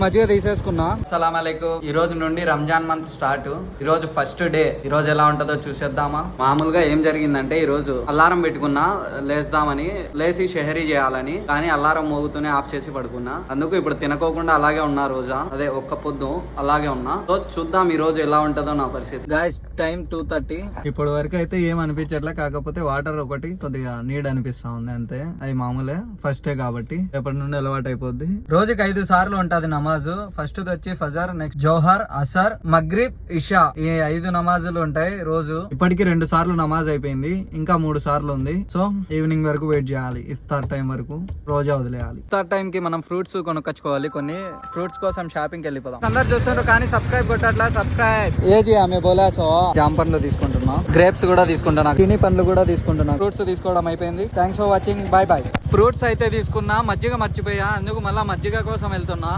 మజ్జిగ తీసేసుకున్నా. అస్సలాముఅలైకుం. ఈ రోజు నుండి రంజాన్ మంత్ స్టార్ట్. ఈ రోజు ఫస్ట్ డే. ఈ రోజు ఎలా ఉంటుందో చూసేద్దామా. మామూలుగా ఏం జరిగిందంటే ఈ రోజు అలారం పెట్టుకున్నా లేస్తామని, లేచి షెహరీ చేయాలని, కానీ అలారం మోగుతూనే ఆఫ్ చేసి పడుకున్నా. అందుకు ఇప్పుడు తినకోకుండా అలాగే ఉన్నా. రోజా అదే ఒక్క పొద్దు అలాగే ఉన్నా. సో చూద్దాం ఈ రోజు ఎలా ఉంటుందో నా పరిస్థితి. Guys time 2:30. ఇప్పటి వరకు అయితే ఏం అనిపించట్లే, కాకపోతే వాటర్ ఒకటి కొద్దిగా నీడ్ అనిపిస్తా ఉంది అంతే. అది మామూలే, ఫస్ట్ డే కాబట్టి ఎప్పటి నుండి అలవాటు అయిపోద్ది. రోజుకి 5 సార్లు ఉంటది నమాజు. ఫస్ట్ వచ్చి ఫజర్, నెక్స్ట్ జోహర్, అసర్, మగ్రిబ్, ఇషా. ఈ 5 నమాజులు ఉంటాయి రోజు. ఇప్పటికి 2 సార్లు నమాజ్ అయిపోయింది, ఇంకా 3 సార్లు ఉంది. సో ఈవినింగ్ వరకు వెయిట్ చేయాలి. ఇఫ్తార్ టైం వరకు రోజా వదిలేయాలి. ఇఫ్తార్ టైం కి మనం ఫ్రూట్స్ కొనుక్కొచ్చుకోవాలి. కొన్ని ఫ్రూట్స్ కోసం షాపింగ్ కి వెళ్ళిపోదాం. అందరు చూస్తున్నారు కానీ సబ్స్క్రైబ్ కొట్టట్లా. సబ్స్క్రైబ్ ఏజీ ఆమె బోలా. సో జామ పండ్లు తీసుకుంటున్నా, గ్రేప్స్ కూడా తీసుకుంటున్నా, కిని పండ్లు కూడా తీసుకుంటున్నా. ఫ్రూట్స్ తీసుకోవడం అయిపోయింది. Thanks for watching. By by. Fruits అయితే తీసుకున్నా, మజ్జిగ మర్చిపోయా, అందుకు మళ్ళా మజ్జిగ కోసం వెళ్తున్నా.